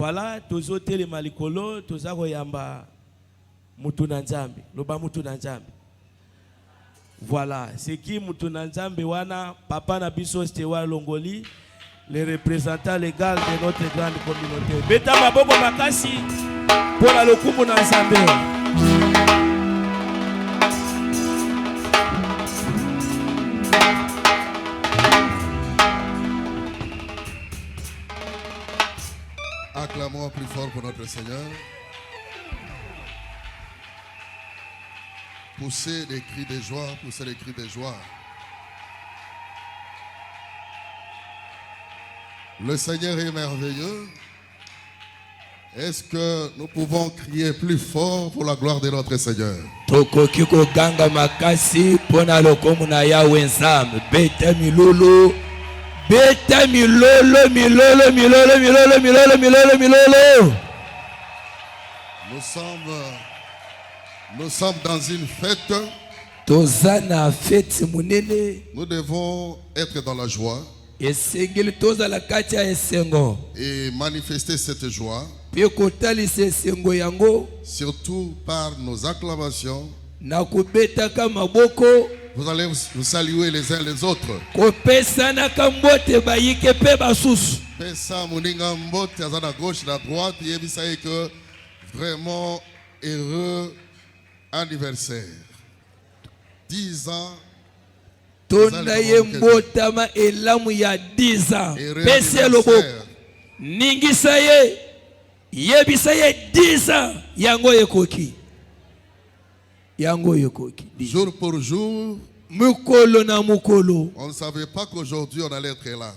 Voilà, tozo tele malikolo, tozako yamba mutu na nzambe, loba mutu na nzambe. Voilà, c'est qui mutu na nzambe wana, papa na biso Stewa Longoli, le représentant légal de notre grande communauté. Beta maboko makasi pour la lokumu na nzambe. Acclamons plus fort pour notre Seigneur. Poussez des cris de joie, poussez des cris de joie. Le Seigneur est merveilleux. Est-ce que nous pouvons crier plus fort pour la gloire de notre Seigneur? Tokokiko ganga makasi pona lokomu na Yahweh nzambe. Beta milolo. Beta milolo, milolo, milolo, milolo, milolo, milolo, milolo. Nous sommes dans une fête. Tozana fête munene. Nous devons être dans la joie Esengeli tozala kati ya esengo. et manifester cette joie, Pe kotalisa esengo yango surtout par nos acclamations. na kubetaka maboko. Vous allez vous saluer les uns les autres. Kopesana kambote bayike pe basusu. Pesa Moninga Mbote à la gauche et à la droite. Et vous savez que vraiment heureux anniversaire. 10 ans. Tonda ye mbotama elamu ya 10 ans. Pese lobo. Ningisa ye. Yebisa ye 10 ans. Yango yekoki. Yango yekoki. Jour pour jour. Mukolo na mukolo. On ne savait pas qu'aujourd'hui on allait être là.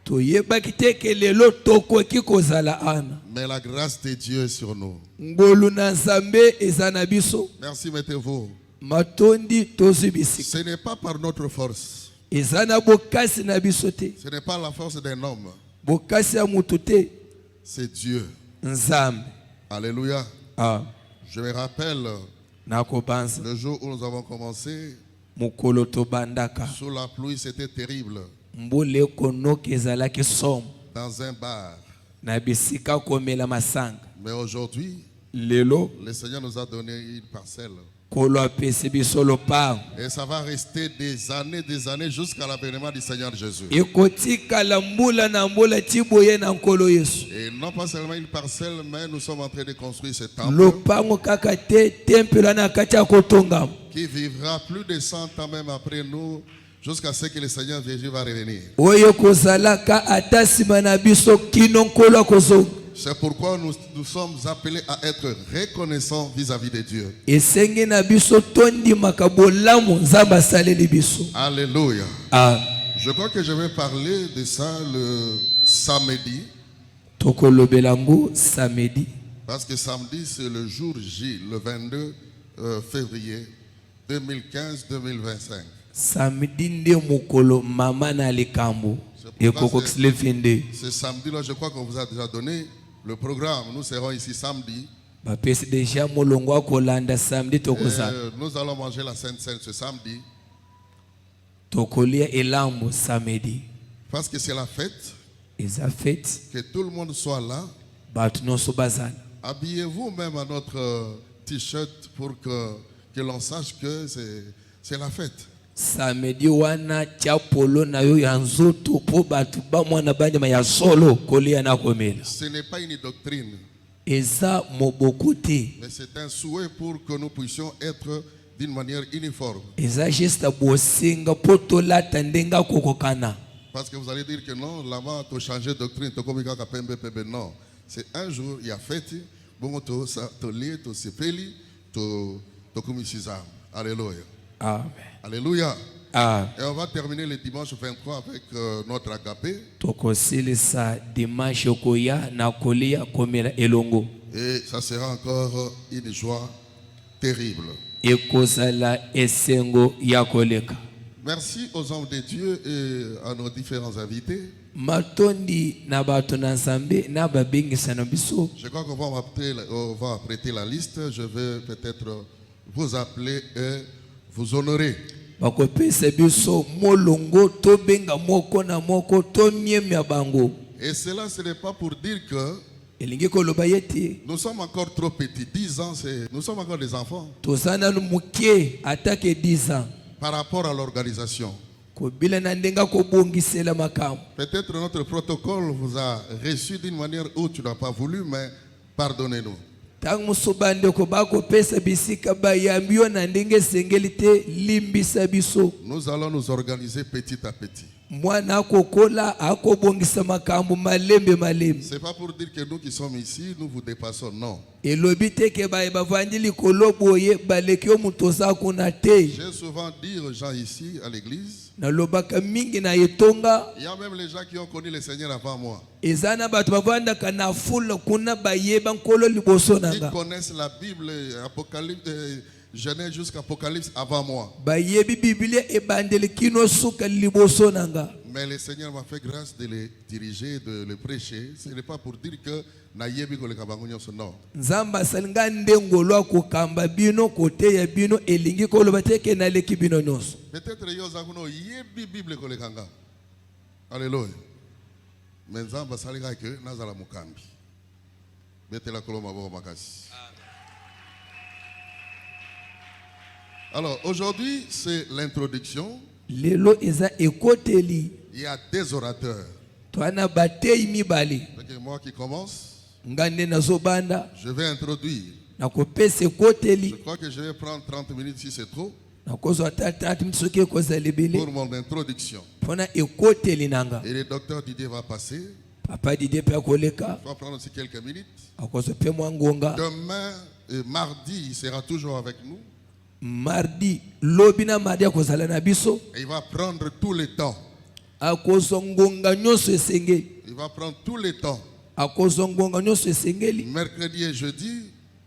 Toyebaki teke lelo tokoki kozala ana. Mais la grâce de Dieu est sur nous. Ngolu na Nzambe ezana biso. Merci, mettez-vous. Matondi tozubisi. Ce n'est pas par notre force. Ezana bokasi na biso te. Ce n'est pas la force d'un homme. Bokasi ya mutu te. C'est Dieu. Nzambe. Alléluia. Ah. Je me rappelle Nakobanza. le jour où nous avons commencé. Mukolo tobandaka. Sous la pluie, c'était terrible. Mbole konoki ezalaki som. Dans un bar. Na bisika komela masanga. Mais aujourd'hui, Lelo. le Seigneur nous a donné une parcelle. Kolo apesi biso lopango. Et ça va rester des années jusqu'à l'avènement du Seigneur Jésus. Ekotikala mbula na mbula tiboye na nkolo Yesu. Et non pas seulement une parcelle, mais nous sommes en train de construire ce temple Lopango kaka te tempelo na kati ya kotongama. qui vivra plus de 100 ans même après nous, jusqu'à ce que le Seigneur Jésus va revenir. Oyo kozalaka ata sima na biso kino nkolo akozonga. C'est pourquoi nous sommes appelés à être reconnaissants vis-à-vis de Dieu. Esenge na biso tondi makabolamu nzamba asaleli biso. Alléluia. Ah. Je crois que je vais parler de ça le samedi. Tokolobelango samedi. Parce que samedi, c'est le jour J, le 22 février 2015-2025. Samedi nde mukolo mama na likambo. Ekokokisile finde. Ce samedi-là, je crois qu'on vous a déjà donné le programme. Nous serons ici samedi. Bapesi deja molongo akolanda samedi tokoza. Nous allons manger la Sainte Seine ce samedi. Tokolia elambo samedi. Parce que c'est la fête. Eza fête. Que tout le monde soit là. Batu noso bazana. Habillez-vous même à notre t-shirt pour que l'on sache que c'est la fête. Samedi wana chapolo na yo yanzoto po batu ba mwana banja ya solo kolia na komela. Ce n'est pas une doctrine. Eza mobokote. Mais c'est un souhait pour que nous puissions être d'une manière uniforme. Eza gesta bosinga poto la tandenga kokokana. Parce que vous allez dire que non, là-bas tu changer de doctrine, tu comme pembe non. C'est un jour il y a fête, bon to lié, to sepeli, to komisizam. Alléluia. Amen. Alléluia. Ah. Et on va terminer le dimanche 23 avec notre agapé. Tokosilisa dimanche koya na kolia komela elongo. Et ça sera encore une joie terrible. Ekozala esengo ya koleka. Merci aux hommes de Dieu et à nos différents invités. Matondi na bato na Nzambe na babengisa na biso. Je crois qu'on va apprêter la liste. Je vais peut-être vous appeler et vous honorer. Bakopesa biso molongo tobenga moko na moko to miemya bango. Et cela, ce n'est pas pour dire que elingi koloba yete Nous sommes encore trop petits. 10 ans, nous sommes encore des enfants tozana muke atake 10 ans par rapport à l'organisation. kobila na ndenga kobongisela makambo. Peut-être notre protocole vous a reçu d'une manière où tu n'as pas voulu, mais pardonnez-nous. Tang musobande ko bakopesa bisika bayambio na ndenge sengeli te limbisa biso. Nous allons nous organiser petit à petit. Mwana akokola akobongisa makambo malembe malembe. C'est pas pour dire que nous qui sommes ici, nous vous dépassons, non. Elobi te ke ba bavandili koloboye balekio mutosa kuna te. J'ai souvent dit aux gens ici à l'église, Na lobaka mingi na yetonga. il y a même les gens qui ont connu le Seigneur avant moi. Ezana batu bavanda kana fula kuna bayeba nkolo liboso nanga. Ils connaissent la Bible, Apocalypse, Genèse jusqu'à Apocalypse avant moi. Bayebi Biblia ebandeli kino suka liboso nanga. Mais le Seigneur m'a fait grâce de les diriger, de les prêcher. Ce n'est pas pour dire que nayebi ko le kabangonyo non. Nzamba salinga ndengolo ko kamba bino kote ya bino elingi ko lobateke na leki bino nyonso. Peut-être yo zakuno yebi Bible ko le kanga. Alléluia. Mais nzamba salinga ke nazala mukambi. Betela koloma bo makasi. Alors aujourd'hui, c'est l'introduction. Lelo eza ekoteli. Il y a des orateurs. Twana batei mibali. C'est moi qui commence. Ngande nazobanda. Je vais introduire. Nakopesa ekoteli. Je crois que je vais prendre 30 minutes si c'est trop. Nakozo ata 30 minutes soki koza lebele. Pour mon introduction. Pona ekoteli nanga. Et le docteur Didier va passer. Papa Didier pe koleka. Il va prendre aussi quelques minutes. Akozo pe mwangonga. Demain, mardi, il sera toujours avec nous. Mardi lobina mardi akozala na biso. Et il va prendre tout le temps. Akozongonga nyonso esengeli. Il va prendre tout le temps. Akozongonga nyonso esengeli. Mercredi et jeudi.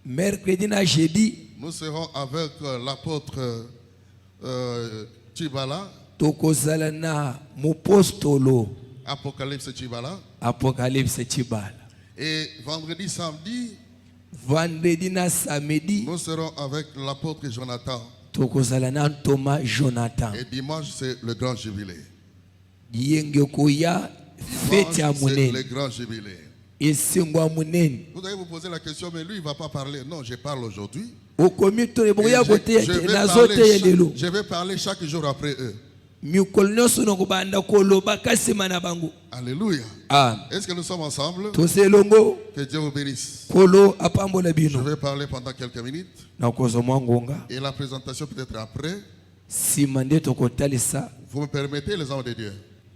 Mercredi na jeudi. Nous serons avec l'apôtre Chibala. Tokozala na mopostolo. Apocalypse Chibala. Apocalypse Chibala. Et vendredi, samedi. Vendredi na samedi. Nous serons avec l'apôtre Jonathan. Tokozala na Thomas Jonathan. Et dimanche, c'est le grand jubilé. Yenge koya fête ya C'est munene. le grand jubilé. Esengwa munene. Vous allez vous poser la question, mais lui, il ne va pas parler. Non, je parle aujourd'hui. Okomi to Et boya kote nazote yelelo. je vais parler chaque jour après eux. Mikolo sono kubanda koloba kasima na bango. Alléluia. Ah. Est-ce que nous sommes ensemble? Toselongo. Que Dieu vous bénisse. Kolo apambola Je bino. vais parler pendant quelques minutes. Na kozo mwangonga. Et la présentation peut-être après. Simande tokotalisa. Vous me permettez, les hommes de Dieu?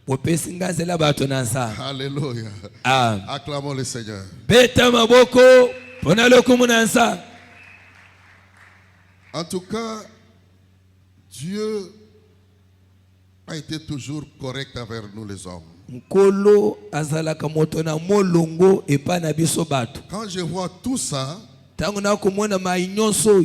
Opesi ngazela bato na nsa. Alléluia. Ah. Acclamons le Seigneur. Beta maboko pona lokumu na nsa. En tout cas, Dieu a été toujours correct envers nous les hommes. Nkolo azalaka moto na molongo epa na biso bato. Quand je vois tout ça, Tangu na komona mainyonso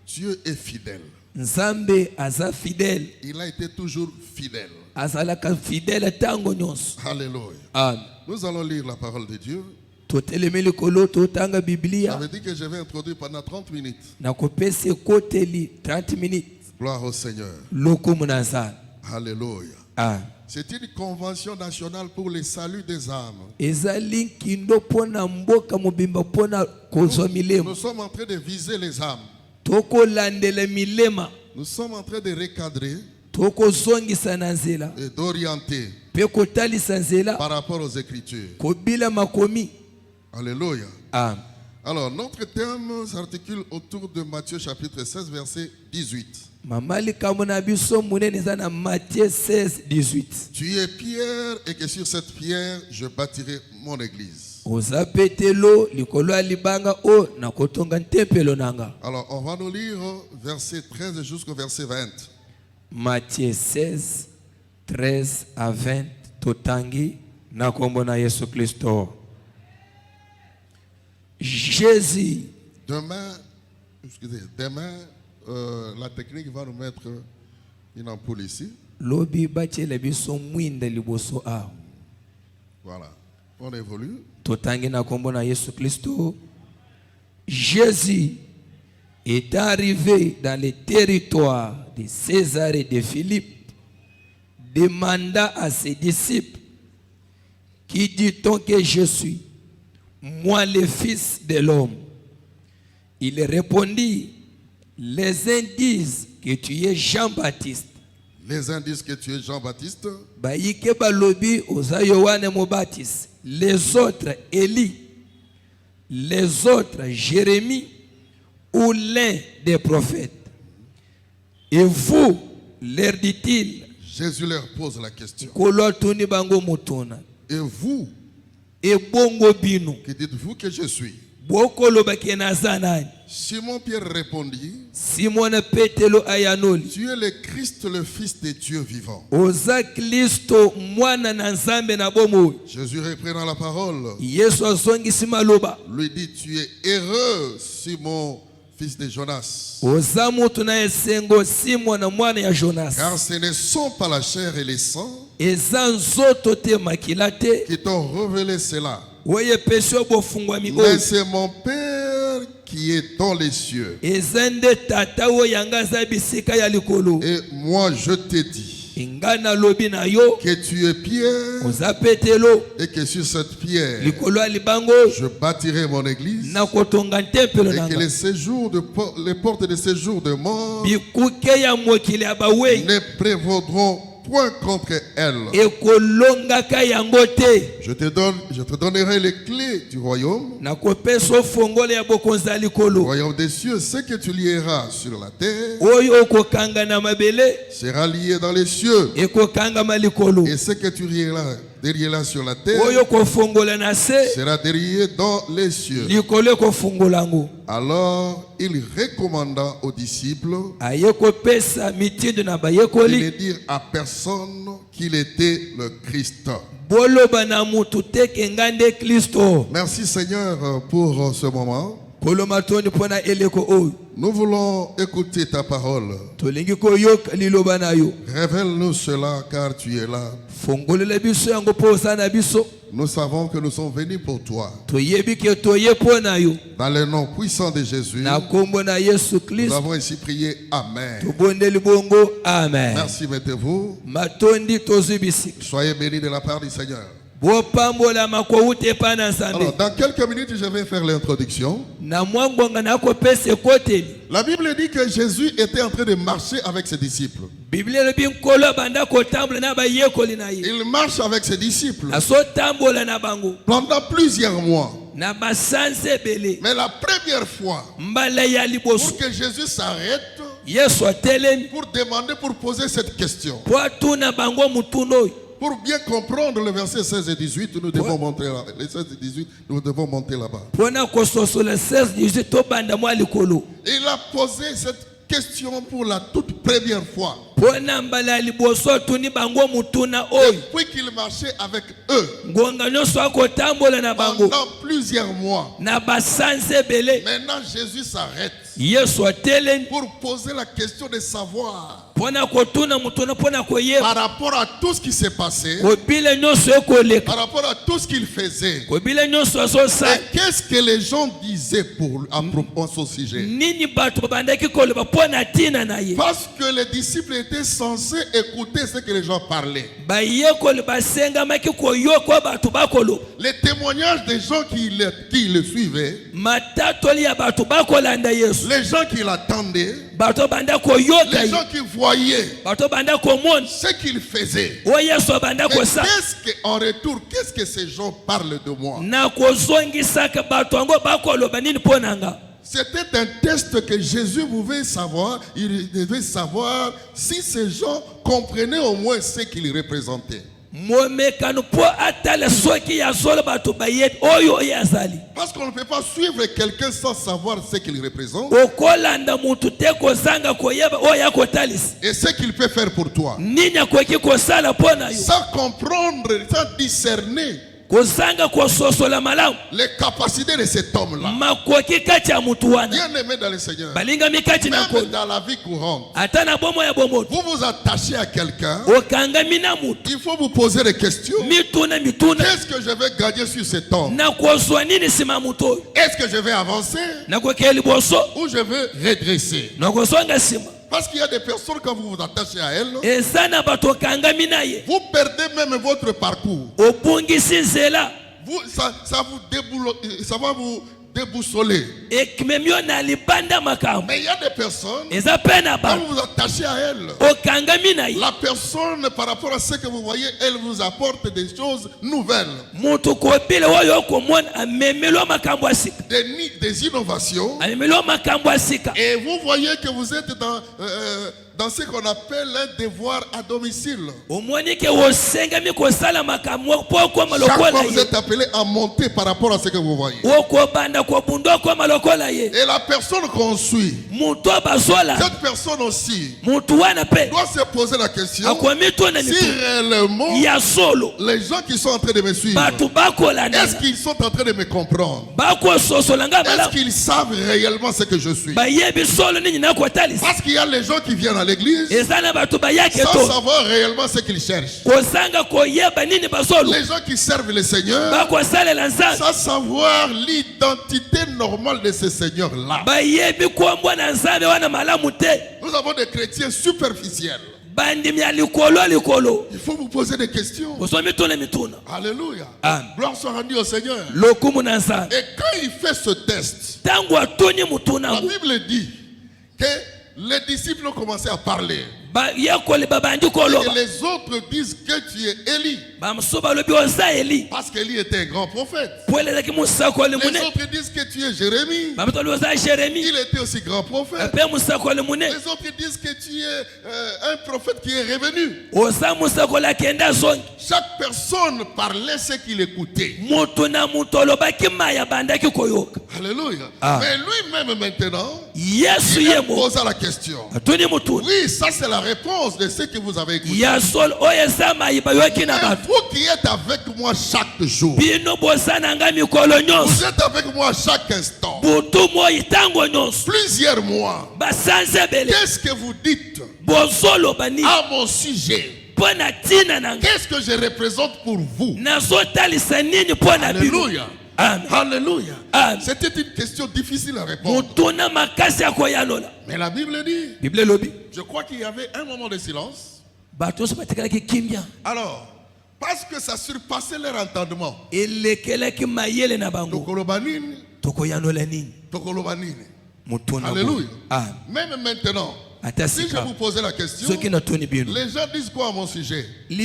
Dieu est fidèle. Nzambe aza fidèle. Il a été toujours fidèle. Azalaka fidèle tango nyonso. Alléluia. Amen. Nous allons lire la parole de Dieu. Totelemeli kolo totanga Ça Biblia. veut dire que je vais introduire pendant 30 minutes. Na kopesa koteli 30 minutes. Gloire au Seigneur. Lokumu na nsa. Alléluia. Ah. C'est une convention nationale pour le salut des âmes. Ezali kindo pona mboka mobimba pona kozwa milema. Nous sommes en train de viser les âmes. Toko landela milema. Nous sommes en train de recadrer Toko zongisa na nzela. et d'orienter Pe kotalisa nzela. par rapport aux Écritures. Kobila makomi. Alléluia. Ah. Alors, notre thème s'articule autour de Matthieu chapitre 16, verset 18. Mamali kamuna biso munene zana Matthieu 16, 18. Tu es pierre et que sur cette pierre, je bâtirai mon église. Oza petelo likolo ya libanga o na kotonga tempelo nanga. Alors, on va nous lire verset 13 jusqu'au verset 20. Matthieu 16, 13 à 20. Totangi na kombo na Yesu Kristo. Jésus. Demain, la technique va nous mettre une ampoule ici. Lobi bachele biso mwinda liboso a. Voilà. On évolue. Totangi na kombo na Yesu Kristo. Jésus est arrivé dans les territoires de César et de Philippe, demanda à ses disciples, qui dit-on que je suis? moi le Fils de l'homme. Il répondit, les uns disent que tu es Jean-Baptiste. Les uns disent que tu es Jean-Baptiste. Baïke balobi oza Yohane Mobaptiste. Les autres Élie. Les autres Jérémie ou l'un des prophètes. Et vous, leur dit-il, Jésus leur pose la question. Et vous, qui dites-vous que je suis? Simon Pierre répondit, tu es le Christ, le Fils de Dieu vivant. Jésus reprenant la parole, lui dit, tu es heureux, Simon, fils de Jonas. Car ce ne sont pas la chair et les sangs qui t'ont révélé cela, mais c'est mon Père qui est dans les cieux. Et moi je te dis que tu es Pierre et que sur cette pierre je bâtirai mon église et que les portes de séjour de mort ne prévaudront point contre elle. Je te donnerai les clés du royaume. Le royaume des cieux, ce que tu lieras sur la terre sera lié dans les cieux. Et ce que tu dérieras sur la terre sera délié dans les cieux. Alors il recommanda aux disciples de ne dire à personne qu'il était le Christ. Merci Seigneur pour ce moment. Nous voulons écouter ta parole. Révèle-nous cela car tu es là. Nous savons que nous sommes venus pour toi. Dans le nom puissant de Jésus, nous avons ainsi prié. Amen. Merci, mettez-vous. Soyez bénis de la part du Seigneur. Alors, dans quelques minutes, je vais faire l'introduction. La Bible dit que Jésus était en train de marcher avec ses disciples. Il marche avec ses disciples pendant plusieurs mois. Mais la première fois, pour que Jésus s'arrête, pour demander, pour poser cette question, pour bien comprendre le verset 16 et 18, nous devons monter là. Les 16 et 18, nous devons monter là-bas. Il a posé cette question pour la toute première fois. Depuis qu'il marchait avec eux pendant plusieurs mois. Maintenant Jésus s'arrête pour poser la question de savoir par rapport à tout ce qui s'est passé, par rapport à tout ce qu'il faisait, et qu'est-ce que les gens disaient à son sujet. Parce que les disciples étaient censés écouter ce que les gens parlaient. Les témoignages des gens qui le suivaient, les gens qui l'attendaient, les gens qui voyaient ce qu'il faisait. Mais qu'en retour, qu'est-ce que ces gens parlent de moi? C'était un test que Jésus pouvait savoir. Il devait savoir si ces gens comprenaient au moins ce qu'il représentait. Parce qu'on ne peut pas suivre quelqu'un sans savoir ce qu'il représente et ce qu'il peut faire pour toi. Sans comprendre, sans discerner les capacités de cet homme-là. Bien aimé dans le Seigneur, même dans la vie courante, vous vous attachez à quelqu'un, il faut vous poser des questions. Qu'est-ce que je vais gagner sur cet homme? Est-ce que je vais avancer ou je vais régresser? Parce qu'il y a des personnes, quand vous vous attachez à elles, vous perdez même votre parcours. ça va vous déboussoler. Mais il y a des personnes, quand vous vous attachez à elle, la personne, par rapport à ce que vous voyez, elle vous apporte des choses nouvelles. Des innovations. Et vous voyez que vous êtes dans ce qu'on appelle un devoir à domicile. Chaque fois vous êtes appelé à monter par rapport à ce que vous voyez. Et la personne qu'on suit, cette personne aussi doit se poser la question si réellement les gens qui sont en train de me suivre, est-ce qu'ils sont en train de me comprendre? Est-ce qu'ils savent réellement ce que je suis? Parce qu'il y a les gens qui viennent à l'église sans savoir réellement ce qu'ils cherchent. Les gens qui servent le Seigneur sans savoir l'identité normale de ce Seigneur-là. Nous avons des chrétiens superficiels. Il faut vous poser des questions. Alléluia. Gloire soit rendue au Seigneur. Et quand il fait ce test, la Bible dit que les disciples ont commencé à parler. Et les autres disent que tu es Élie. Parce qu'Élie était un grand prophète. Les autres disent que tu es Jérémie. Il était aussi grand prophète. Les autres disent que tu es un prophète qui est revenu. Chaque personne parlait ce qu'il écoutait. Alléluia. Mais lui-même maintenant, il posa la question. Oui, ça c'est la réponse de ce que vous avez écouté. Mais vous qui êtes avec moi chaque jour, vous êtes avec moi chaque instant, plusieurs mois, qu'est-ce que vous dites à mon sujet? Qu'est-ce que je représente pour vous? Alléluia. Alléluia. C'était une question difficile à répondre. Mais la Bible dit, je crois qu'il y avait un moment de silence. Alors, parce que ça surpassait leur entendement. Alléluia. Même maintenant, si je vous posais la question, les gens disent quoi à mon sujet? Vous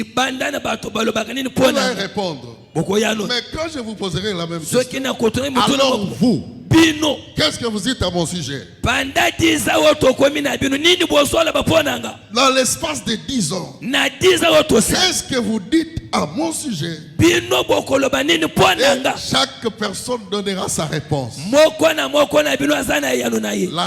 allez répondre. Mais quand je vous poserai la même question, alors vous, qu'est-ce que vous dites à mon sujet? Dans l'espace de 10 ans, qu'est-ce que vous dites à mon sujet? Et chaque personne donnera sa réponse. La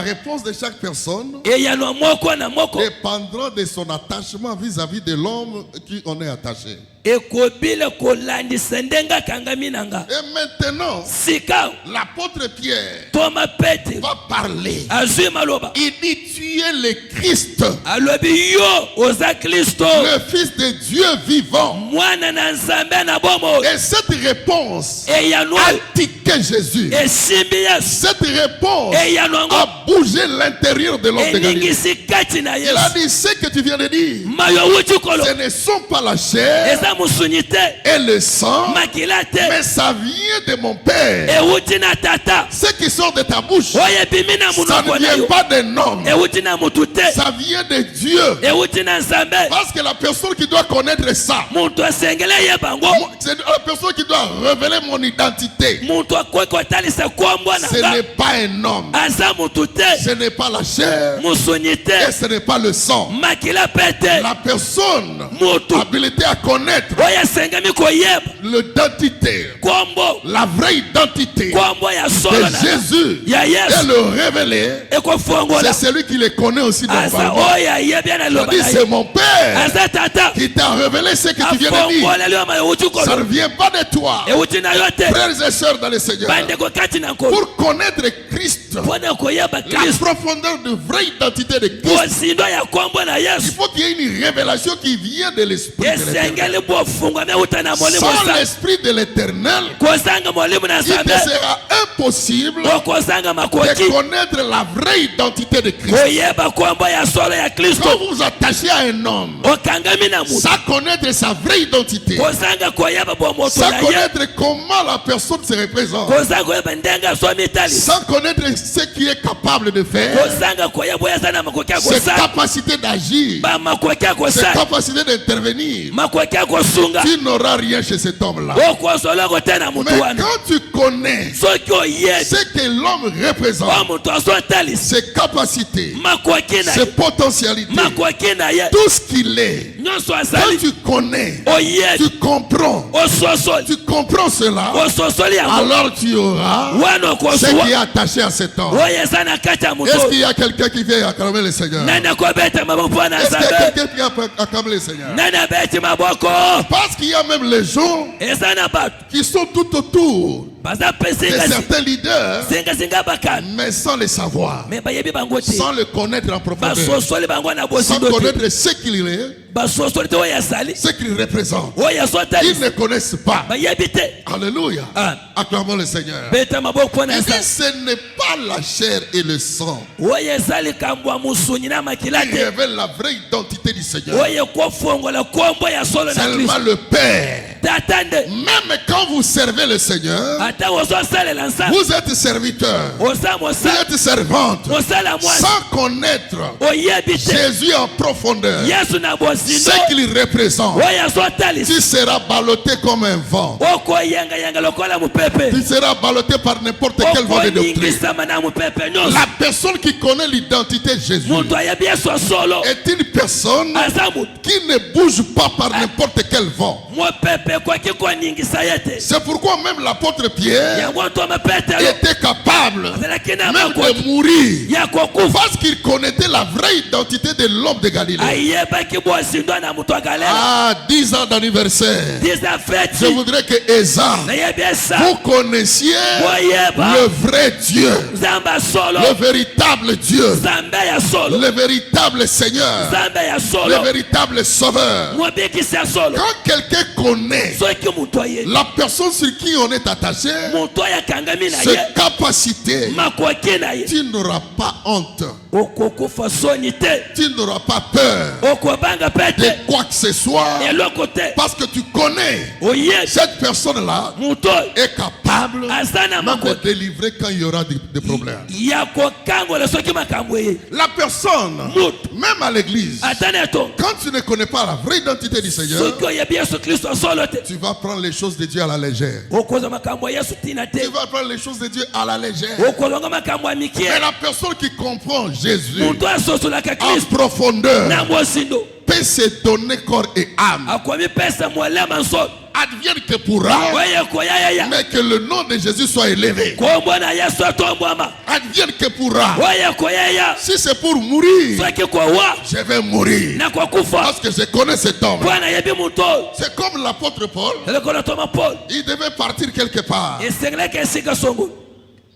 réponse de chaque personne dépendra de son attachement vis-à-vis de l'homme qui on est attaché. Et maintenant, l'apôtre Pierre va parler. Il dit tu es le Christ, le Fils de Dieu vivant. Et cette réponse a tiqué Jésus. Cette réponse a bougé l'intérieur de l'homme de Galilée. Il a dit ce que tu viens de dire, ce ne sont pas la chair et le sang, mais ça vient de mon Père. Ce qui sort de ta bouche, ça ne vient pas d'un homme, ça vient de Dieu. Parce que la personne qui doit connaître ça, c'est la personne qui doit révéler mon identité. Ce n'est pas un homme, ce n'est pas la chair, et ce n'est pas le sang. La personne habilitée à connaître l'identité, la vraie identité de Jésus et le révéler, c'est celui qui le connaît aussi normalement. C'est mon Père qui t'a révélé ce que tu viens de dire. Ça ne vient pas de toi. Frères et sœurs dans le Seigneur, pour connaître Christ, la profondeur de vraie identité de Christ, il faut qu'il y ait une révélation qui vient de l'Esprit de l'Éternel. Sans l'Esprit de l'Éternel, il te sera impossible de connaître la vraie identité de Christ. Quand vous vous attachez à un homme, sans connaître sa vraie identité, identité. Sans connaître comment la personne se représente. Sans connaître ce qu'il est capable de faire. Ses capacités d'agir. Ses capacités d'intervenir. Tu n'auras rien chez cet homme-là. Mais quand tu connais ce que l'homme représente, ses capacités, ses potentialités, tout ce qu'il est, quand tu connais, tu comprends cela, alors tu auras ce qui est attaché à cet homme. Est-ce qu'il y a quelqu'un qui vient acclamer le Seigneur? Est-ce qu'il y a quelqu'un qui vient acclamer le Seigneur? Parce qu'il y a même les gens qui sont tout autour de certains leaders, mais sans le savoir, sans le connaître en profondeur, sans connaître ce qu'il est, ce qu'il représente. Ils ne connaissent pas. Alléluia. Acclamons le Seigneur. Et puis ce n'est pas la chair et le sang qui révèlent la vraie identité du Seigneur. Seulement le Père. Même quand vous servez le Seigneur, vous êtes serviteur, vous êtes servante, sans connaître Jésus en profondeur, ce qu'il représente. Tu seras ballotté comme un vent. Tu seras ballotté par n'importe quel vent de doctrine. La personne qui connaît l'identité de Jésus est une personne qui ne bouge pas par n'importe quel vent. C'est pourquoi même l'apôtre Pierre était capable même de mourir parce qu'il connaissait la vraie identité de l'homme de Galilée. Ah, 10 ans d'anniversaire. Je voudrais que Eza, vous connaissiez le vrai Dieu, le véritable Dieu, le véritable Seigneur, le véritable Sauveur. Quand quelqu'un connaît la personne sur qui on est attaché, ses capacités, tu n'auras pas honte. Tu n'auras pas peur de quoi que ce soit, parce que tu connais cette personne-là est capable même de délivrer quand il y aura des problèmes. La personne, même à l'église, quand tu ne connais pas la vraie identité du Seigneur, tu vas prendre les choses de Dieu à la légère. Tu vas prendre les choses de Dieu à la légère. Mais la personne qui comprend Jésus en profondeur peut se donner corps et âme. Advienne que pourra, mais que le nom de Jésus soit élevé. Advienne que pourra. Si c'est pour mourir, je vais mourir parce que je connais cet homme. C'est comme l'apôtre Paul. Il devait partir quelque part.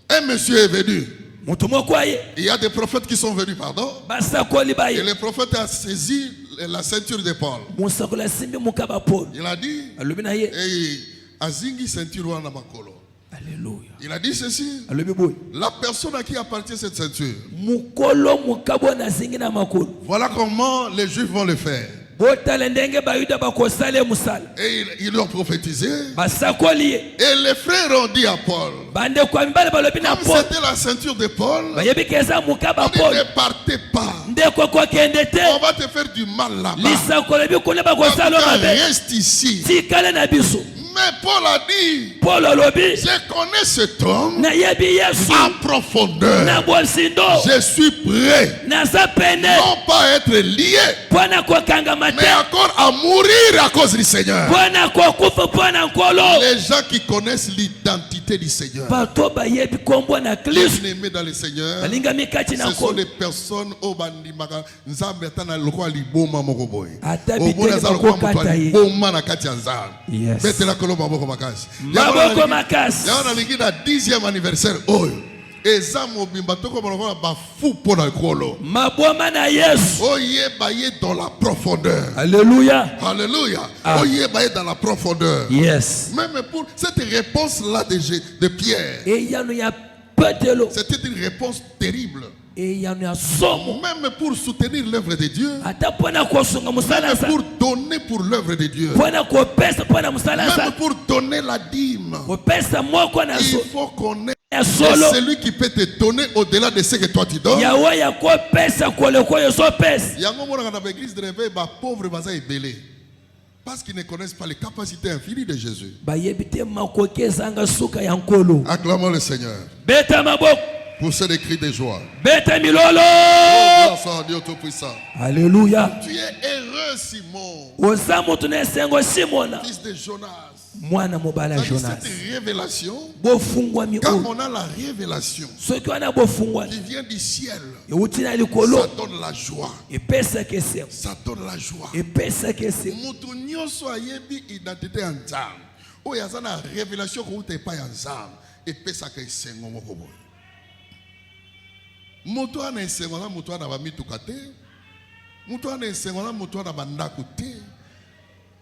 Un monsieur est venu. Il y a des prophètes qui sont venus, pardon. Et le prophète a saisi la ceinture de Paul. Il a dit, Azingi ceinture wana makolo. Alléluia. Il a dit ceci. La personne à qui appartient cette ceinture, voilà comment les Juifs vont le faire. Et ils l'ont prophétisé. Et les frères ont dit à Paul, comme c'était la ceinture de Paul, on dit ne partez pas, on va te faire du mal là-bas. Reste ici. Mais Paul a dit, je connais cet homme en profondeur. Je suis prêt, non pas à être lié, mais encore à mourir à cause du Seigneur. Les gens qui connaissent l'identité du Seigneur, les aimés dans le Seigneur, ce sont les personnes au bandimaka nzambe atana lokwa liboma mokoboy obona za lokwa liboma na kati ya nzambe betela kolomba moko makasi yaona lingina 10e anniversaire oyo eza mobimba toko mona ba fou pona ekolo maboma na Yesu oyeba ye dans la profondeur. Alléluia. Alléluia. Oyeba ye dans la profondeur. Yes. Même pour cette réponse là de Pierre, c'était une réponse terrible. Même pour soutenir l'œuvre de Dieu. Même pour donner pour l'œuvre de Dieu. Même pour donner la dîme. Il faut connaître celui qui peut te donner au-delà de ce que toi tu donnes. Parce qu'ils ne connaissent pas les capacités infinies de Jésus. Acclamons le Seigneur. Pour ce cris de joie. Alléluia. Tu es heureux, Simon. Fils de Jonas. Cette révélation, quand on a la révélation qui vient du ciel, ça donne la joie. Ça donne la joie. Moutounio soyez identité en zam. Oh, il y a une révélation que vous n'avez pas en zam. Et puis ça que c'est un moment. Moutoua n'est pas un moutoua n'a pas mis tout côté. Moutoua n'est pas un moutoua n'a pas côté.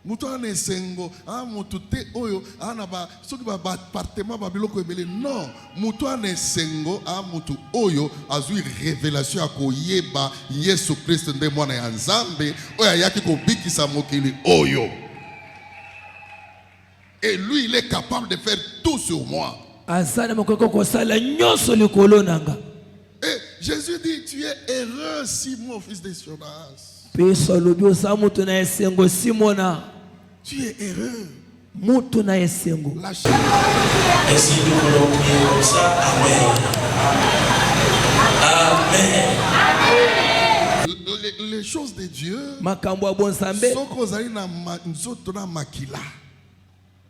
Moutoua n'est pas un moutoute oyo anaba soki ba appartement ba biloko ebele non moutoua n'est pas un moutou oyo azui révélation akoyeba Yesu Christ nde mwana ya Nzambe oyo ayaki kobikisa mokili oyo. Et lui il est capable de faire tout sur moi. Et Jésus dit tu es heureux Simon fils de Jonas. Tu es heureux. La chance. Les choses de Dieu sont causées na nzoto na makila.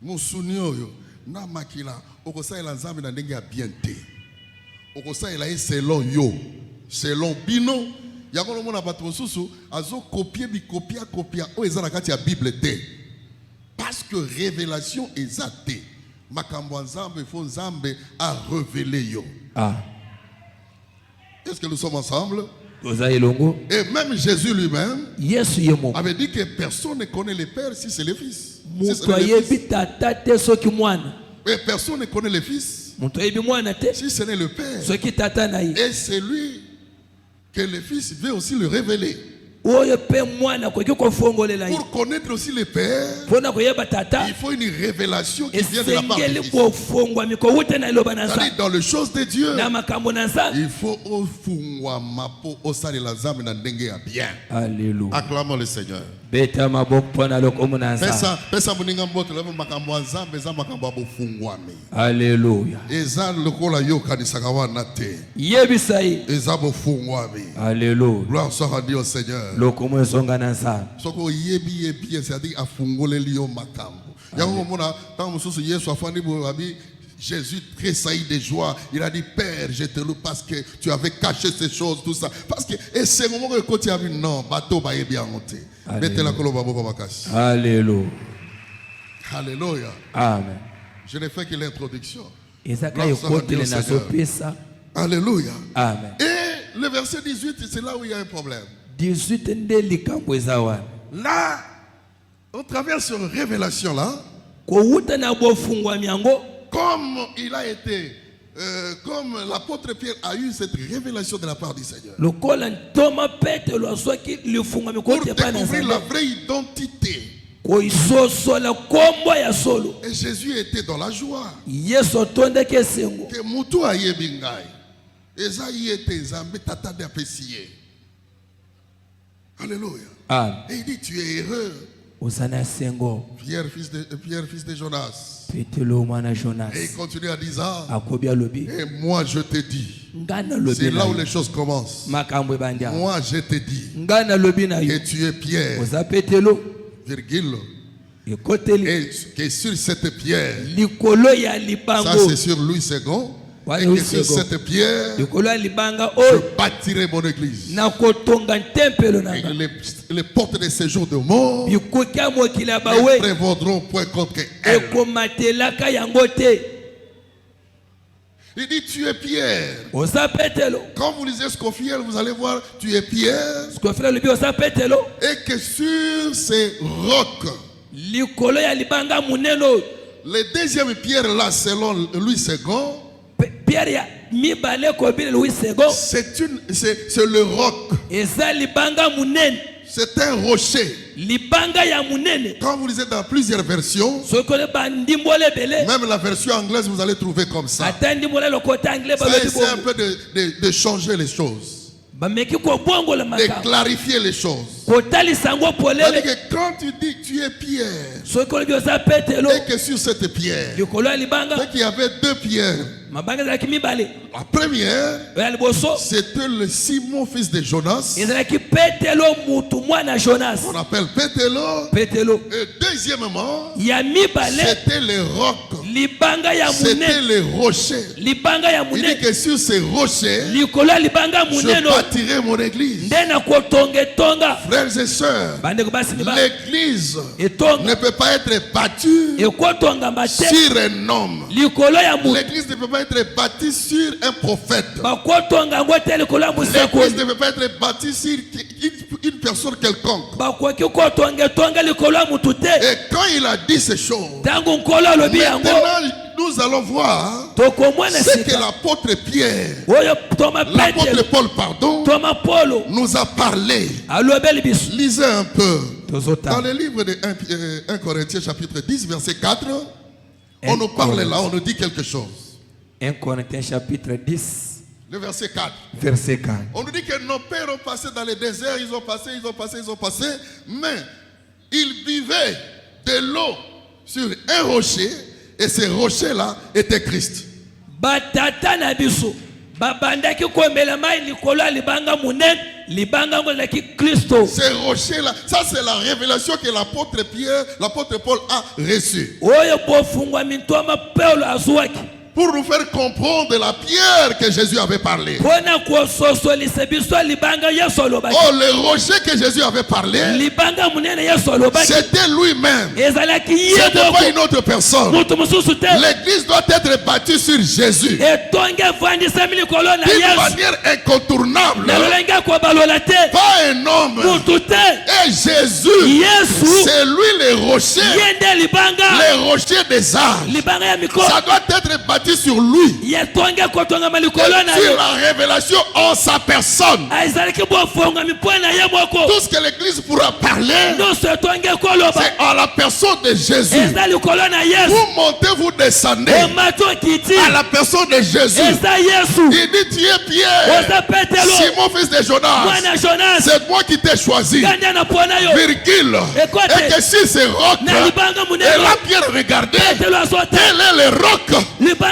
Musuni oyo na makila okosaela nzambe na ndenge ya bien te. Okosaela selon yo, selon bino. Yango mona bato mosusu azo copier bi copia o ezana kati ya Bible te. Parce que révélation exacte. Makambo nzambe fo nzambe a révélé yo. Est-ce que nous sommes ensemble? Et même Jésus lui-même avait dit que personne ne connaît le Père si c'est le Fils. Et personne ne connaît le Fils si ce n'est le Père. Et c'est lui que le Fils veut aussi le révéler. Pour connaître aussi le Père, il faut une révélation qui vient de la part du Fils. C'est-à-dire dans les choses de Dieu, il faut bien. Alléluia. Acclamons le Seigneur. Alléluia. Alléluia. Gloire soit rendue au Seigneur. Soko yebi yebi c'est-à-dire afungole liyo makambo. Yango mona tant mususu Yesu afandi bo abi Jésus tressaillit de joie. Il a dit Père, je te loue parce que tu avais caché ces choses tout ça. Parce que et c'est le moment que côté a vu non bateau ba yebi angote. Mettez la koloba boko bakasi. Alléluia. Alléluia. Amen. Je n'ai fait que l'introduction. Alléluia. Amen. Et le verset 18, c'est là où il y a un problème. 18 là, on traverse sur une révélation là. Comme il a été, comme l'apôtre Pierre a eu cette révélation de la part du Seigneur. Pour découvrir la vraie identité. Et Jésus était dans la joie. Que Moutou a yebingai. Esaïe était Zambé tata d'apprécier. Alléluia. Et il dit tu es heureux. Pierre fils de Jonas. Et il continue à dire ça. Et moi je te dis. C'est là où les choses commencent. Moi je te dis. Que tu es Pierre. Virgule. Et que sur cette pierre. Ça c'est sur Louis II. Et que sur cette pierre, je bâtirai mon église. Et les portes de séjour de mort ne prévaudront point contre elle. Il dit tu es Pierre. Quand vous lisez Scofield, vous allez voir tu es Pierre. Et que sur ces rocs, le deuxième pierre là selon Louis II, C'est le roc. C'est un rocher. Quand vous lisez dans plusieurs versions, même la version anglaise, vous allez trouver comme ça. Ça essaie un peu de changer les choses, de clarifier les choses. C'est-à-dire que quand tu dis que tu es Pierre, et que sur cette pierre, c'est qu'il y avait deux pierres. La première, c'était le Simon, fils de Jonas. On appelle Pételo. Et deuxièmement, c'était le roc. C'était le rocher. Il dit que sur ces rochers, je bâtirai mon église. Frères et sœurs, l'église ne peut pas être bâtie sur un homme. L'église ne peut pas être bâtie sur un prophète. L'église ne peut pas être bâtie sur une personne quelconque. Et quand il a dit ces choses, maintenant nous allons voir ce que l'apôtre Pierre, l'apôtre Paul, nous a parlé. Lisez un peu. Dans le livre de 1 Corinthiens chapitre 10 verset 4, on nous parle là, on nous dit quelque chose. 1 Corinthiens chapitre 10. Le verset 4. Verset 4. On nous dit que nos pères ont passé dans le désert, ils ont passé, mais ils buvaient de l'eau sur un rocher, et ce rocher-là était Christ. Batata na biso babandaki komela mai likolo libanga munen libanga ngo laki Kristo. Ce rocher-là, ça c'est la révélation que l'apôtre Pierre, l'apôtre Paul a reçue. Oyo bofungwa mintoma Paulo azuaki. Pour nous faire comprendre la pierre que Jésus avait parlé. Oh, le rocher que Jésus avait parlé, c'était lui-même. C'était pas une autre personne. L'église doit être bâtie sur Jésus d'une manière incontournable. Pas un homme. Et Jésus, c'est lui le rocher. Le rocher des âges. Ça doit être bâti sur lui, et sur la révélation en sa personne. Tout ce que l'église pourra parler, c'est en la personne de Jésus. Vous montez, vous descendez à la personne de Jésus. Il dit: tu es Pierre, Simon, fils de Jonas, c'est moi qui t'ai choisi, virgule, et que si c'est roc, et là Pierre regardait, quel est le roc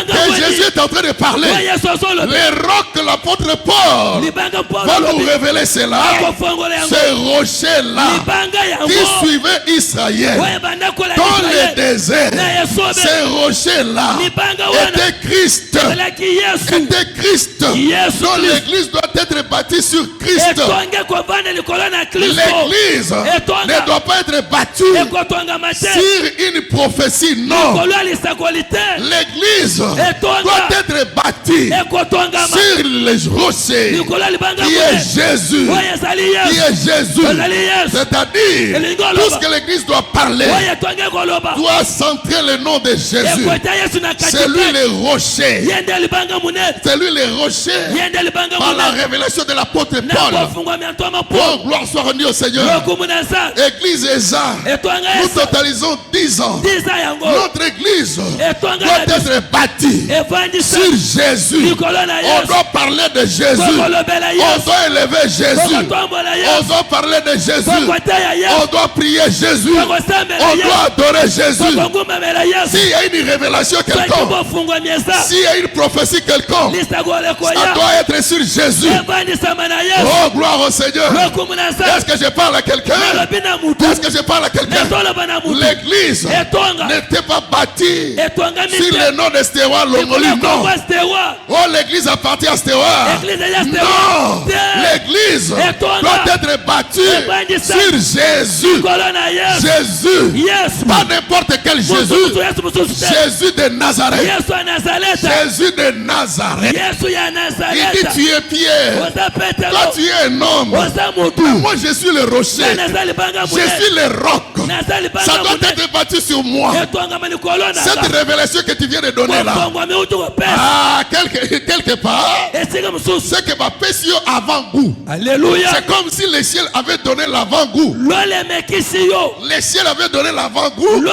que Jésus est en train de parler. Le roc, l'apôtre Paul va nous révéler cela. Ce rocher-là qui suivait Israël dans le désert, ce rocher-là était Christ. Était Christ. Donc l'église doit être bâtie sur Christ. L'église ne doit pas être bâtie sur une prophétie. Non. L'église doit être bâti sur les rochers qui est Jésus. C'est-à-dire, tout ce que l'église doit parler doit centrer le nom de Jésus. C'est lui le rocher. C'est lui le rocher par la révélation de l'apôtre Paul. Oh, gloire soit rendue au Seigneur. Église Eza, nous totalisons 10 ans. Notre église doit être bâtie sur Jésus. On doit parler de Jésus. On doit élever Jésus. On doit parler de Jésus. On doit prier Jésus. On doit adorer Jésus. S'il y a une révélation quelconque, s'il y a une prophétie quelconque, ça doit être sur Jésus. Oh, gloire au Seigneur. Est-ce que je parle à quelqu'un? Est-ce que je parle à quelqu'un? L'église n'était pas bâtie sur le nom de Stéphane Longoli. Non. Oh, l'église appartient à Stéphane. Non. L'église doit être bâtie sur Jésus. Jésus. Pas n'importe quel Jésus. Jésus de Nazareth. Jésus de Nazareth. Il dit: tu es Pierre. Toi, tu es un homme. Moi, je suis le rocher. Je suis le roc. Ça doit être bâti sur moi. Cette révélation que tu viens de de donner là. Ah, quelque part, c'est que ma passion avant-goût. Alléluia. C'est comme si les ciels avaient donné l'avant-goût. Les ciels avaient donné l'avant-goût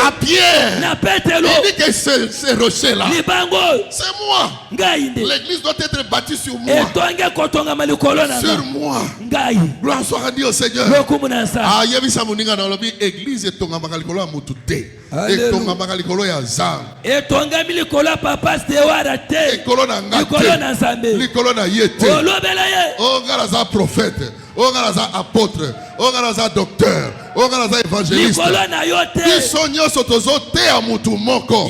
à Pierre. Il dit que ces rochers-là, c'est moi. L'église doit être bâtie sur moi. Sur moi. Gloire soit rendue au Seigneur. Ah, il y a vu ça, mon gars, dans l'église est ton amalikolo à Moutouté. Et ton amalikolo à Zam. Et colonna ngate. Les colonnes yété. Oh, garaza prophète. Oh, garaza apôtre. Oh, garaza docteur. Oh, garaza évangéliste. Bisonyo sotozo te amutu moko. Oh,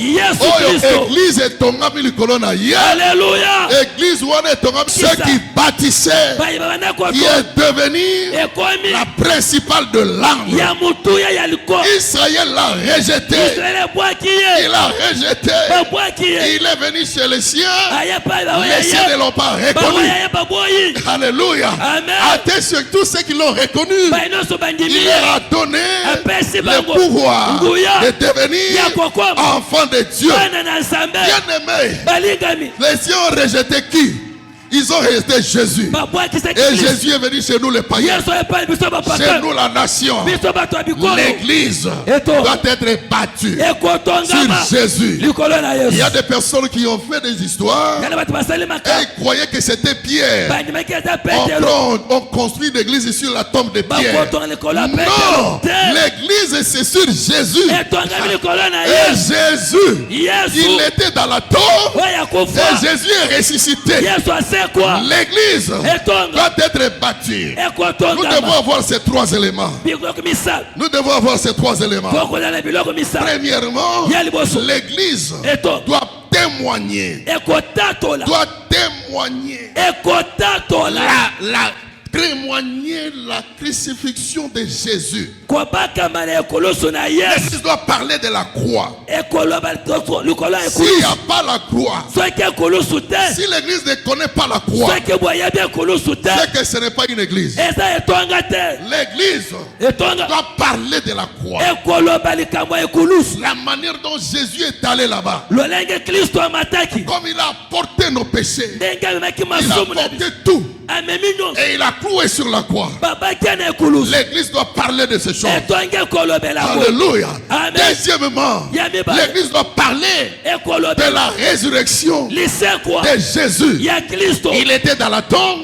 église est ton amalikolo na yé. Alléluia. Église ouane est ton amalikolo. Ceux qui bâtissaient, qui est devenu la principale de l'âme. Israël l'a rejeté. Il a rejeté. Il est venu chez les siens. Les siens ne l'ont pas reconnu. Alléluia. Attention, tous ceux qui l'ont reconnu, il leur a donné le pouvoir de devenir enfants de Dieu. Bien-aimés, les siens ont rejeté qui? Ils ont rejeté Jésus. Et Jésus est venu chez nous les païens. Chez nous la nation. L'église doit être battue sur Jésus. Il y a des personnes qui ont fait des histoires et ils croyaient que c'était Pierre. On construit l'église sur la tombe de Pierre. Non, l'église c'est sur Jésus. Et Jésus, il était dans la tombe et Jésus est ressuscité. L'église doit être bâtie. Nous devons avoir ces trois éléments. Nous devons avoir ces trois éléments. Premièrement, l'église doit témoigner. Témoigner la crucifixion de Jésus. L'église doit parler de la croix. S'il n'y a pas la croix, si l'église ne connaît pas la croix, c'est que ce n'est pas une église. L'église doit parler de la croix. La manière dont Jésus est allé là-bas, comme il a porté nos péchés, il a porté tout. Et il a cloué sur la croix. L'église doit parler de ces choses. Alléluia. Deuxièmement, l'église doit parler de la résurrection de Jésus. Il était dans la tombe,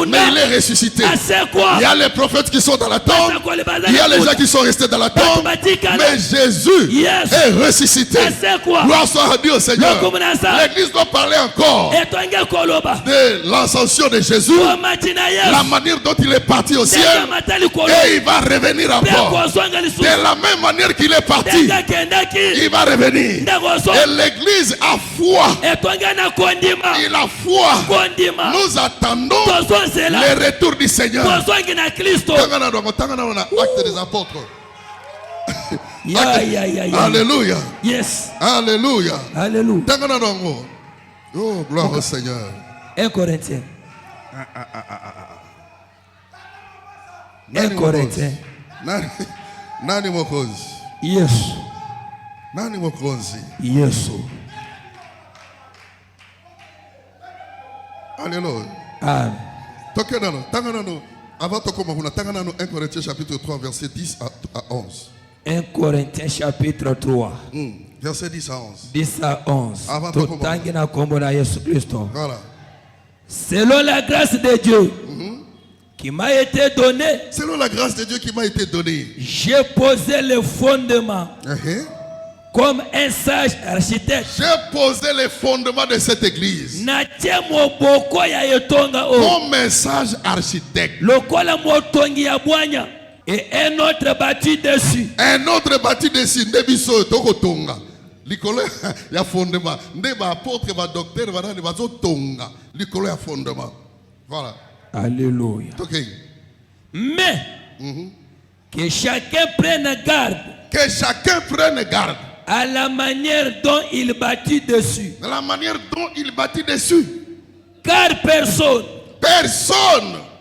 mais il est ressuscité. Il y a les prophètes qui sont dans la tombe, il y a les gens qui sont restés dans la tombe, mais Jésus est ressuscité. Gloire soit rendue au Seigneur. L'église doit parler encore de l'ascension de Jésus, la manière dont il est parti au ciel et il va revenir encore. De la même manière qu'il est parti, il va revenir. Et l'église a foi. Il a foi. Nous attendons le retour du Seigneur. Acte des apôtres. Alléluia. Yes. Alléluia. Alléluia. Oh, gloire au Seigneur. 1 Corinthiens. 1 Corinthiens. Nani mokozi? Yesu. Nani mokozi? Yesu. Alléluia. Amen. Avant de commencer, 1 Corinthiens chapitre 3 verset 10 à 11. 1 Corinthiens chapitre 3. Verset 10 à 11. 10 à 11. Avant de commencer. Voilà. Selon la grâce de Dieu qui m'a été donnée, selon la grâce de Dieu qui m'a été donnée, j'ai posé le fondement comme un sage architecte. J'ai posé les fondements de cette église comme un sage architecte. Et un autre bâti dessus. Un autre bâti dessus. Ndebiso tokotonga. Likolo ya fondement. Ndeba apôtre ba docteur ba nani bazo tonga. Likolo ya fondement. Voilà. Alléluia. Okay. Mais que chacun prenne garde. Que chacun prenne garde à la manière dont il bâtit dessus. De la manière dont il bâtit dessus. Car personne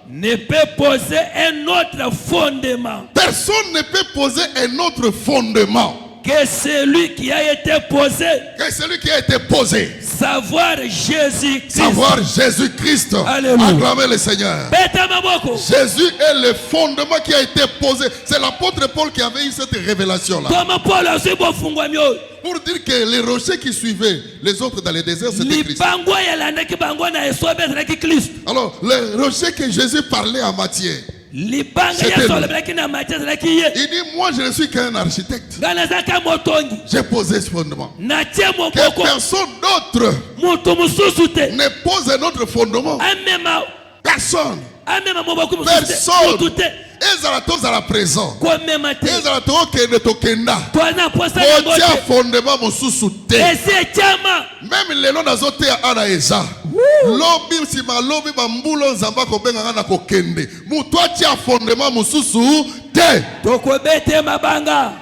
ne peut poser un autre fondement. Personne ne peut poser un autre fondement Que celui qui a été posé. Que celui qui a été posé. Savoir Jésus-Christ. Savoir Jésus-Christ. Alléluia. Acclamez le Seigneur. Jésus est le fondement qui a été posé. C'est l'apôtre Paul qui avait eu cette révélation-là. Pour dire que les rochers qui suivaient les autres dans le désert, c'était Christ. Alors, les rochers que Jésus parlait à Matthieu, il dit, moi je ne suis qu'un architecte. J'ai posé ce fondement. Que personne d'autre ne pose un autre fondement. Personne. Personne. Ezalatos à la présent. Ezalatos que tokenda. Potia fondement mosusu te. Même les noms d'azote ana eza. Lobi sima lobi bambulo nzamba ko benga na kokende. Mutoatia fondement mosusu te. Tokobete mabanga.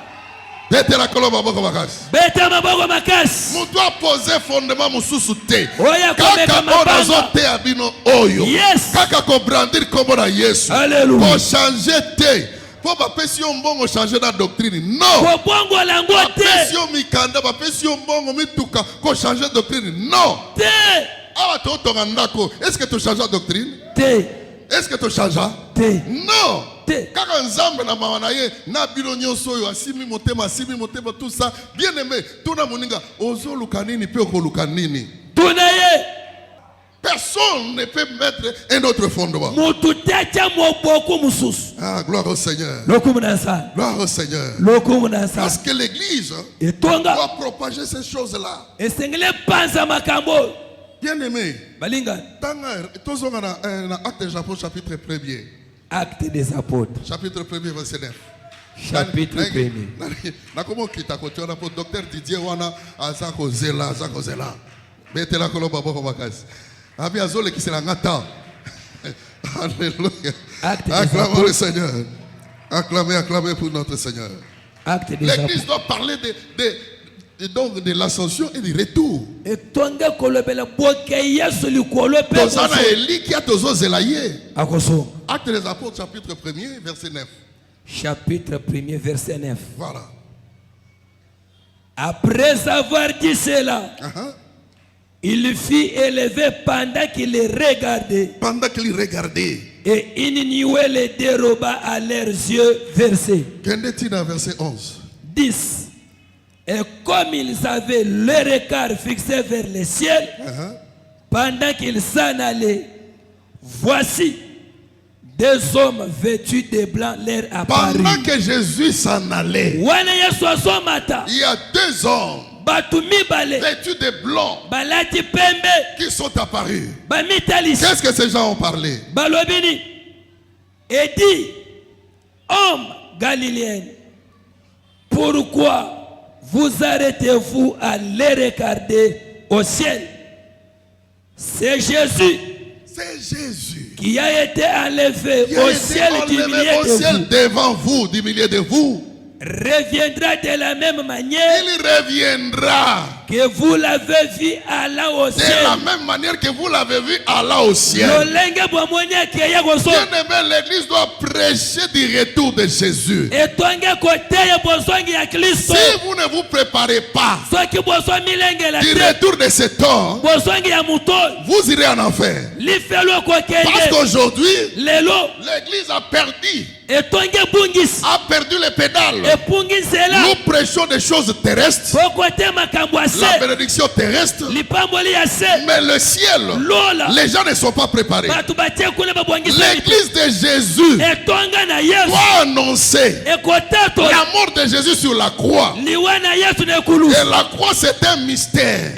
Bete la koloba boko makasi. Bete maboko makasi. Mutu a posé fondement mususu te. Kaka onazo te abino oyo. Yes. Kaka ko brandir kombo na Yesu. Alléluia. Pour changer te. Pour pas pesi mbongo changer la doctrine. Non. Pour bongo lango te. Pesi mikanda, pas pesi mbongo mituka ko changer doctrine. Non. Te. Ah to tongandako. Est-ce que tu changes la doctrine? Te. Est-ce que tu changes? Te. Non. Kaka nzambe na mama na ye na bino nyonso oyo asimi motema tout ça bien aimé tuna moninga ozo lukanini pe ko lukanini tuna ye personne ne peut mettre un autre fondement. Ah, gloire au Seigneur. Gloire au Seigneur. Parce que l'église doit propager ces choses-là. Bien aimé, dans Actes des Apôtres chapitre 1er. Acte des Apôtres. Chapitre 1er, verset 9. Chapitre 1er. Nakomo kita kote on a pour docteur Didier wana azako zela. Bete la koloba boko makasi. Abi azole ki sela ngata. Alléluia. Acclamez le Seigneur. Acclamez pour notre Seigneur. L'église doit parler donc de l'ascension et du retour. Tozana Eli qui a tozo zelaye. Acte des Apôtres chapitre 1er verset 9. Chapitre 1er verset 9. Voilà. Après avoir dit cela, il fut élevé pendant qu'il les regardait. Pendant qu'il regardait. Et une nuée les déroba à leurs yeux. Verset. Verset 11. 10. Et comme ils avaient leur regard fixé vers le ciel, pendant qu'ils s'en allaient, voici deux hommes vêtus de blanc leur apparurent. Pendant que Jésus s'en allait, il y a deux hommes vêtus de blanc qui sont apparus. Qu'est-ce que ces gens ont parlé? Et dit, homme galiléen, pourquoi vous arrêtez-vous à les regarder au ciel? C'est Jésus. C'est Jésus qui a été enlevé au ciel devant vous, du milieu de vous. Reviendra de la même manière. Il reviendra que vous l'avez vu aller au ciel. De la même manière que vous l'avez vu aller au ciel. Bien aimé, l'église doit prêcher du retour de Jésus. Si vous ne vous préparez pas du retour de cet homme, vous irez en enfer. Parce qu'aujourd'hui, l'église a perdu les pédales. Nous prêchons des choses terrestres, la bénédiction terrestre, mais le ciel, les gens ne sont pas préparés. L'église de Jésus doit annoncer la mort de Jésus sur la croix. Et la croix, c'est un mystère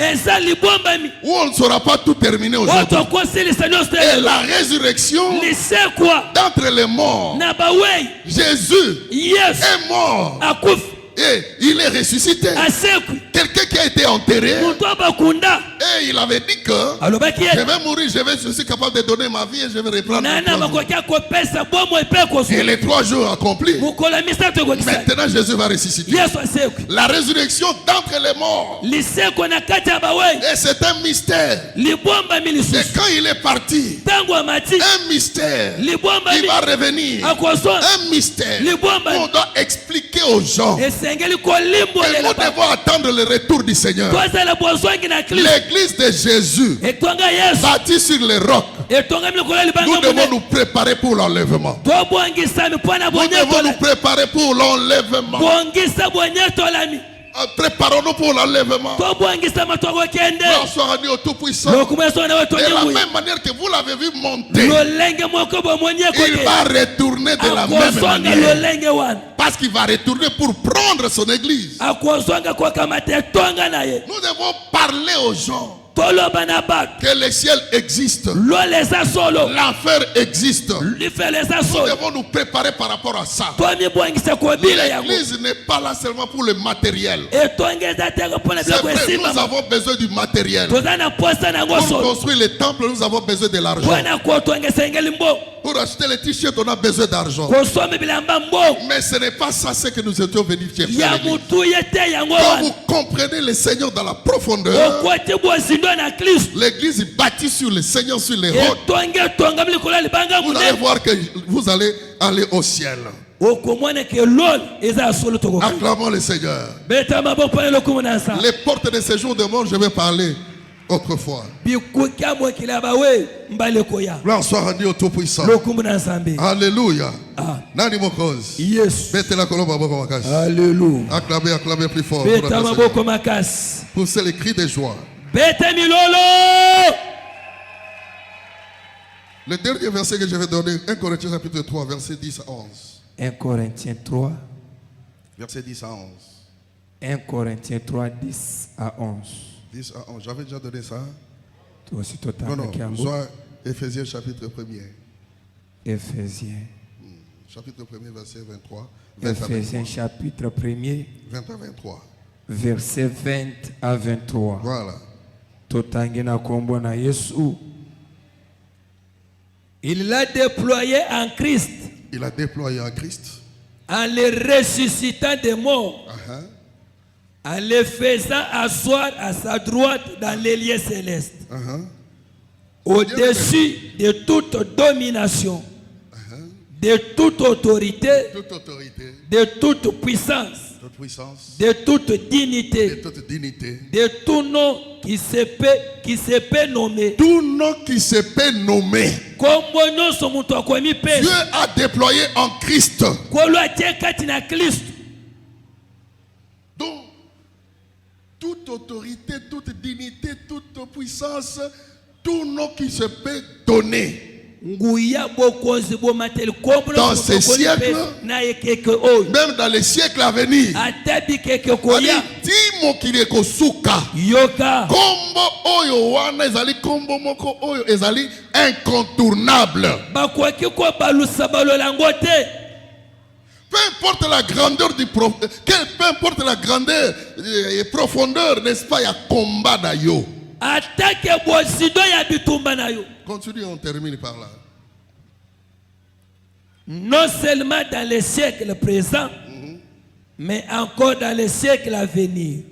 où on ne saura pas tout terminer aujourd'hui. Et la résurrection d'entre les morts, Jésus est mort et il est ressuscité. Quelqu'un qui a été enterré Et il avait dit que je vais mourir, je suis capable de donner ma vie et je vais reprendre. Et les 3 jours accomplis, maintenant Jésus va ressusciter. La résurrection d'entre les morts. Et c'est un mystère. Et quand il est parti, un mystère. Il va revenir. Un mystère. On doit expliquer aux gens. Et nous devons attendre le retour du Seigneur. L'église de Jésus, bâtie sur les rocs, nous devons nous préparer pour l'enlèvement. Nous devons nous préparer pour l'enlèvement. Préparons-nous pour l'enlèvement. Gloire soit rendue au Tout-Puissant. De la même manière que vous l'avez vu monter, il va retourner de la même manière. Parce qu'il va retourner pour prendre son église. Nous devons parler aux gens que le ciel existe, l'enfer existe. Nous devons nous préparer par rapport à ça. L'église n'est pas là seulement pour le matériel. C'est vrai, nous avons besoin du matériel. Pour construire les temples, nous avons besoin de l'argent. Pour acheter les t-shirts, on a besoin d'argent. Mais ce n'est pas ça ce que nous étions venus chercher. Quand vous comprenez le Seigneur dans la profondeur, l'église est bâtie sur le Seigneur, sur les rocs. Vous allez voir que vous allez aller au ciel. Acclamons le Seigneur. Les portes de séjour de mort, je vais parler autrefois. Gloire soit rendue au Tout-Puissant. Alléluia. Nani mokozi. Yes. Bete la colombe boko makasi. Alléluia. Acclamez plus fort. Poussez les cris de joie. Le dernier verset que je vais donner, 1 Corinthiens chapitre 3, verset 10 à 11. 1 Corinthiens 3, verset 10 à 11. 1 Corinthiens 3, 10 à 11. 10 à 11. J'avais déjà donné ça. Non, soit Éphésiens chapitre 1er. Éphésiens. Chapitre 1er, verset 23. Éphésiens chapitre 1er. 20 à 23. Verset 20 à 23. Voilà. Il l'a déployé en Christ. Il a déployé en Christ. En les ressuscitant des morts. En les faisant asseoir à sa droite dans les lieux célestes. Au-dessus de toute domination. De toute autorité. De toute puissance. De toute dignité. De tout nom qui se peut nommer. Tout nom qui se peut nommer. Dieu a déployé en Christ. Donc, toute autorité, toute dignité, toute puissance, tout nom qui se peut donner. Dans ces siècles, même dans les siècles à venir, Timo Kireko Suka, Kombo Oyo Wana ezali Kombo Moko Oyo ezali incontournable. Peu importe la grandeur du peu importe la grandeur et profondeur, n'est-ce pas, il y a combat d'ayo. Continue, on termine par là. Non seulement dans les siècles présents, mais encore dans les siècles à venir.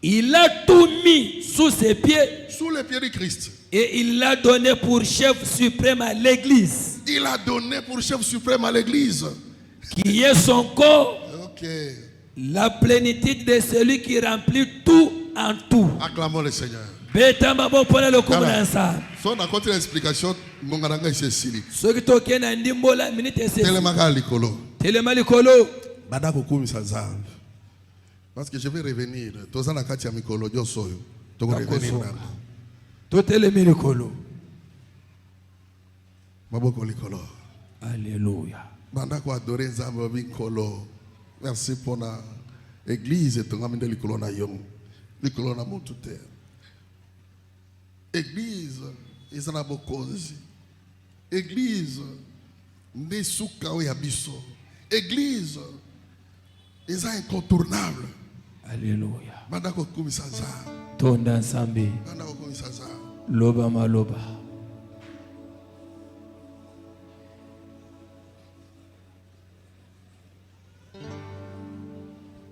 Il a tout mis sous ses pieds. Sous les pieds de Christ. Et il l'a donné pour chef suprême à l'église. Il a donné pour chef suprême à l'église. Qui est son corps. La plénitude de celui qui remplit tout en tout. Acclamons le Seigneur. Si on a continué l'explication, mon garanga est Cécile. Parce que je vais revenir. Alléluia. Merci pour l'église et Église, ils en ont beaucoup. Église, Église, ils sont incontournables. Alléluia. Tonda Nzambe. Loba maloba.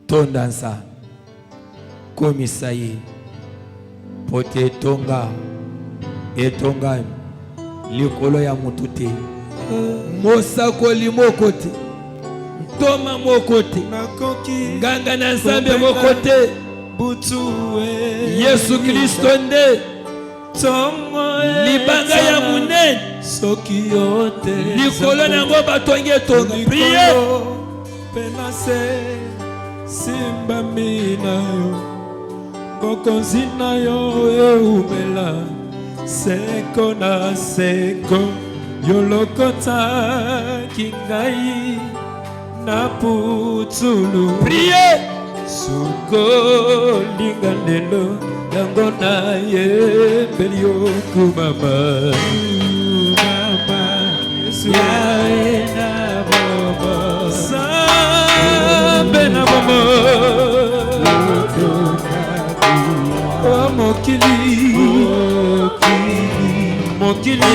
Tonda Nzambe. Komisaye. Pote tonga. Etonga. Likolo ya mutute. Mosako limokote. Toma mokote. Nganga na Nzambe mokote. Yesu Kristo nde. Libanga ya munene. Likolo nango batonge tonga. Priez. Penase simba minayo. Bokonzi na yo eumela. Seko na seko. Yolokota kingai na putulu. Priez. Suko linganelo yango na ye belio kumama. Mama Yesu na baba. Sambe na baba. Oh mokili. Mokili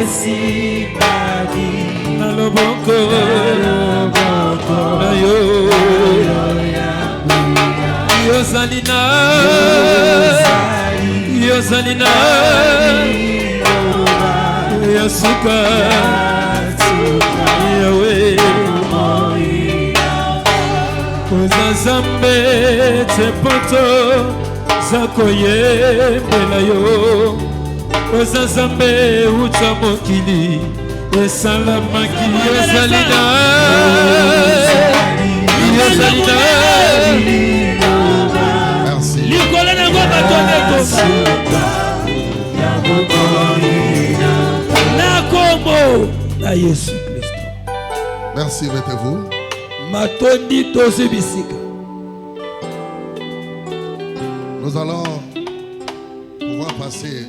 sibadi na loboko na yo Yozalina Yozalina Yasuka Yawe Koza Zambe tepoto zakoye mbela yo Koza Zambe ucha mokili esalamaki Yozalina Yozalina Likole na ngoma toneto na kombo na Yesu Kristo. Merci, mettez-vous. Matondi tosi bisika. Nous allons pouvoir passer